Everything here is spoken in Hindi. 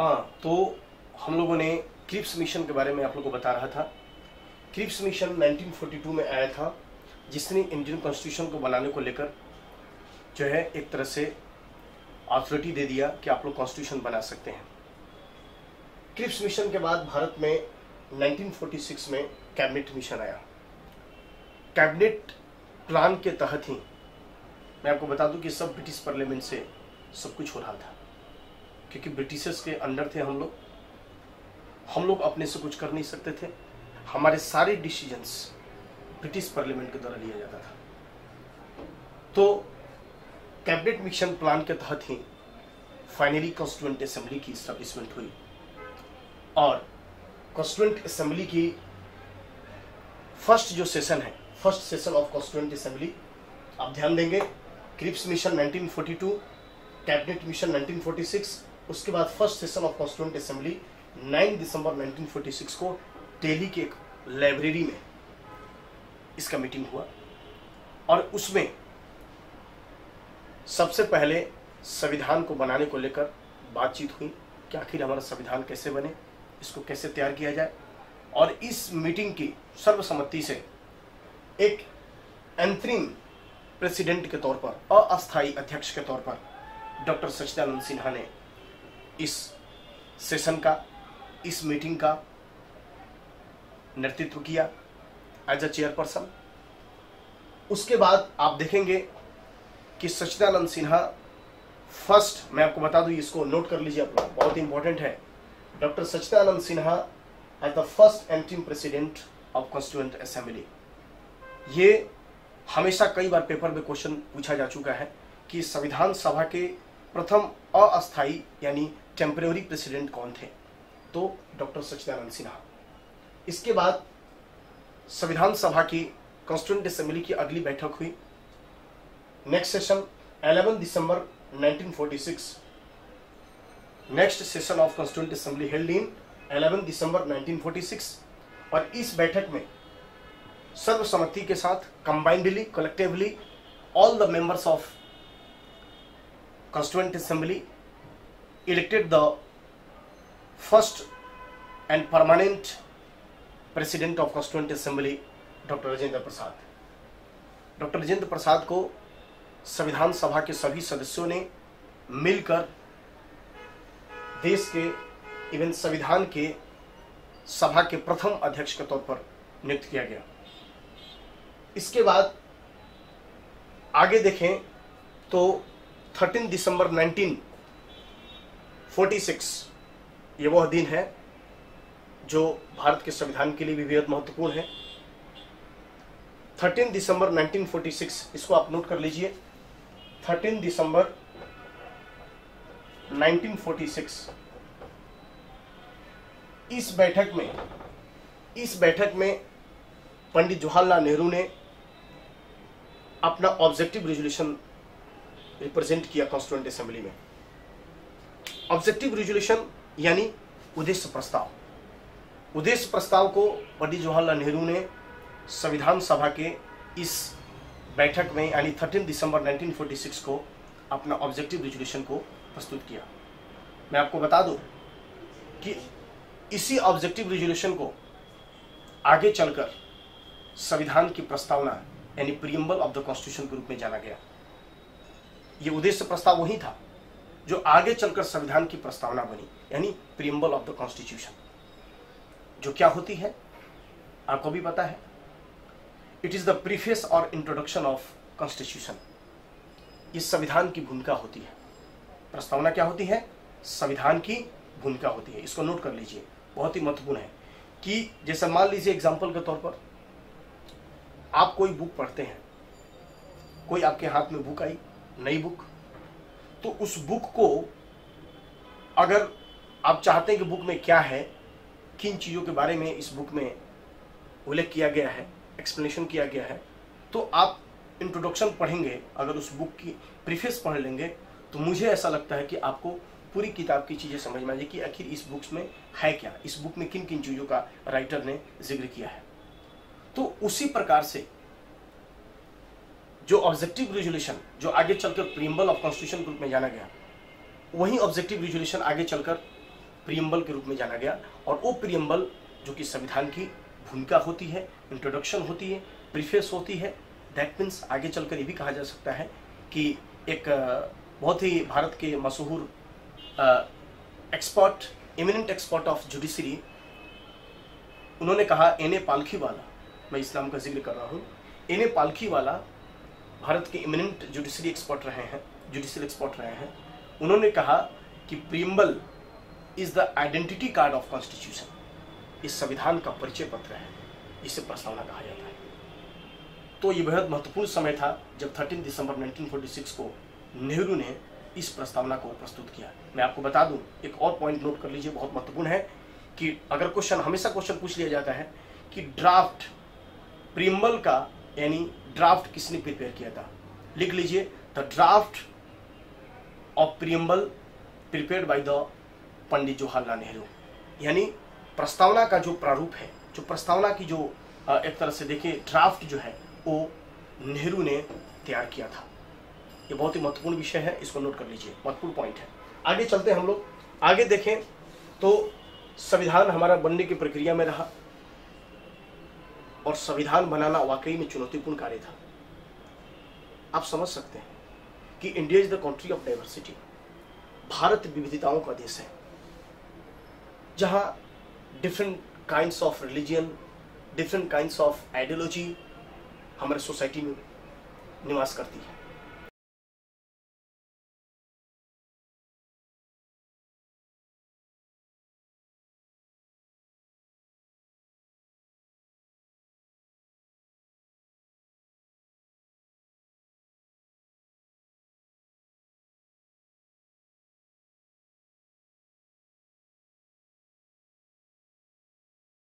हाँ, तो हम लोगों ने क्रिप्स मिशन के बारे में आप लोगों को बता रहा था। क्रिप्स मिशन 1942 में आया था, जिसने इंडियन कॉन्स्टिट्यूशन को बनाने को लेकर जो है एक तरह से अथॉरिटी दे दिया कि आप लोग कॉन्स्टिट्यूशन बना सकते हैं। क्रिप्स मिशन के बाद भारत में 1946 में कैबिनेट मिशन आया। कैबिनेट प्लान के तहत ही मैं आपको बता दूं कि सब ब्रिटिश पार्लियामेंट से सब कुछ हो रहा था, क्योंकि ब्रिटिशर्स के अंडर थे हम लोग अपने से कुछ कर नहीं सकते थे। हमारे सारे डिसीजंस ब्रिटिश पार्लियामेंट के द्वारा लिया जाता था। तो कैबिनेट मिशन प्लान के तहत ही फाइनली कॉन्स्टिट्यूएंट असेंबली की इस्टेब्लिशमेंट हुई और कॉन्स्टिट्यूएंट असेंबली की फर्स्ट जो सेशन है, first session of constituent assembly, आप ध्यान देंगे, क्रिप्स मिशन 1942, कैबिनेट मिशन 1946, उसके बाद first session of constituent assembly 9 दिसंबर 1946 को दिल्ली के एक लाइब्रेरी में इसका मीटिंग हुआ और उसमें सबसे पहले संविधान को बनाने को लेकर बातचीत हुई कि आखिर हमारा संविधान कैसे बने, इसको कैसे तैयार किया जाए। और इस मीटिंग की सर्वसम्मति से एक अंतरिम प्रेसिडेंट के तौर पर, अस्थायी अध्यक्ष के तौर पर डॉक्टर सच्चिदानंद सिन्हा ने इस सेशन का, इस मीटिंग का नेतृत्व किया एज अ चेयरपर्सन। उसके बाद आप देखेंगे कि सच्चिदानंद सिन्हा फर्स्ट, मैं आपको बता दूं, इसको नोट कर लीजिए आप लोग, बहुत इंपॉर्टेंट है। Doctor Sachchidananda Sinha as the first interim president of constituent assembly. ये हमेशा कई बार पेपर में क्वेश्चन पूछा जा चुका है कि संविधान सभा के प्रथम अस्थायी यानी टेम्परेरी प्रेसिडेंट कौन थे, तो डॉक्टर सच्चिदानंद सिन्हा। इसके बाद संविधान सभा की कॉन्स्टिट्यूएंट असेंबली की अगली बैठक हुई, next session 11 December 1946। Next session of constituent assembly held in 11 December 1946 और इस बैठक में सर्वसम्मति के साथ combinedly, collectively all the members of constituent assembly elected the first and permanent president of constituent assembly doctor Rajendra Prasad. Doctor Rajendra Prasad को संविधान सभा के सभी सदस्यों ने मिलकर देश के इवन संविधान के सभा के प्रथम अध्यक्ष के तौर पर नियुक्त किया गया। इसके बाद आगे देखें तो 13 दिसंबर 1946 ये वह दिन है जो भारत के संविधान के लिए भी बेहद महत्वपूर्ण है। 13 दिसंबर 1946, इसको आप नोट कर लीजिए। 13 दिसंबर 1946 इस बैठक में पंडित जवाहरलाल नेहरू ने अपना ऑब्जेक्टिव रेजोल्यूशन रिप्रेजेंट किया कॉन्स्टिट्यूएंट असेंबली में। ऑब्जेक्टिव रेजोल्यूशन यानी उद्देश्य प्रस्ताव। उद्देश्य प्रस्ताव को पंडित जवाहरलाल नेहरू ने संविधान सभा के इस बैठक में यानी 13 दिसंबर 1946 को अपना ऑब्जेक्टिव रेजोल्यूशन को प्रस्तुत किया। मैं आपको बता दूं कि इसी ऑब्जेक्टिव रेजोल्यूशन को आगे चलकर संविधान की प्रस्तावना यानी प्रीएम्बल ऑफ द कॉन्स्टिट्यूशन के रूप में जाना गया। ये उद्देश्य प्रस्ताव वही था जो आगे चलकर संविधान की प्रस्तावना बनी, यानी प्रीएम्बल ऑफ द कॉन्स्टिट्यूशन। जो क्या होती है आपको भी पता है, इट इज द प्रीफेस और इंट्रोडक्शन ऑफ कॉन्स्टिट्यूशन। इस संविधान की भूमिका होती है। प्रस्तावना क्या होती है? संविधान की भूमिका होती है। इसको नोट कर लीजिए, बहुत ही महत्वपूर्ण है। कि जैसे मान लीजिए एग्जाम्पल के तौर पर आप कोई बुक पढ़ते हैं, कोई आपके हाथ में बुक आई, नई बुक, तो उस बुक को अगर आप चाहते हैं कि बुक में क्या है, किन चीज़ों के बारे में इस बुक में उल्लेख किया गया है, एक्सप्लेनेशन किया गया है, तो आप इंट्रोडक्शन पढ़ेंगे, अगर उस बुक की प्रीफेस पढ़ लेंगे, तो मुझे ऐसा लगता है कि आपको पूरी किताब की चीज़ें समझ में आ जाए कि आखिर इस बुक्स में है क्या, इस बुक में किन किन चीज़ों का राइटर ने जिक्र किया है। तो उसी प्रकार से जो ऑब्जेक्टिव रेजोल्यूशन जो आगे चलकर प्रीएम्बल ऑफ कॉन्स्टिट्यूशन के रूप में जाना गया, वही ऑब्जेक्टिव रेजोल्यूशन आगे चलकर प्रीएम्बल के रूप में जाना गया। और वो प्रीएम्बल जो कि संविधान की भूमिका होती है, इंट्रोडक्शन होती है, प्रीफेस होती है, दैट मीन्स आगे चलकर ये भी कहा जा सकता है कि एक बहुत ही भारत के मशहूर expert, eminent expert of judiciary, उन्होंने कहा, एन ए पालखीवाला, मैं इस नाम का जिक्र कर रहा हूँ, एन ए पालखीवाला भारत के एमिनेंट जुडिशरी एक्सपर्ट रहे हैं, जुडिशरी एक्सपर्ट रहे हैं। उन्होंने कहा कि preamble is the identity card of constitution, इस संविधान का परिचय पत्र है, जिसे प्रस्तावना कहा जाता है। तो ये बेहद महत्वपूर्ण समय था जब 13 दिसंबर 1946 को नेहरू ने इस प्रस्तावना को प्रस्तुत किया। मैं आपको बता दूं, एक और पॉइंट नोट कर लीजिए, बहुत महत्वपूर्ण है कि अगर हमेशा क्वेश्चन पूछ लिया जाता है कि ड्राफ्ट प्रीएम्बल का यानी ड्राफ्ट किसने प्रिपेयर किया था, लिख लीजिए, the draft of preamble prepared by the Pandit Jawaharlal Nehru. यानी प्रस्तावना का जो प्रारूप है, जो प्रस्तावना की जो एक तरह से देखिए ड्राफ्ट जो है वो नेहरू ने तैयार किया था। ये बहुत ही महत्वपूर्ण विषय है, इसको नोट कर लीजिए, महत्वपूर्ण पॉइंट है। आगे चलते हैं हम लोग, आगे देखें तो संविधान हमारा बनने की प्रक्रिया में रहा और संविधान बनाना वाकई में चुनौतीपूर्ण कार्य था। आप समझ सकते हैं कि India is the country of diversity, Bharat विविधताओं का देश है, जहां different kinds of religion, different kinds of ideology हमारे सोसाइटी में निवास करती है।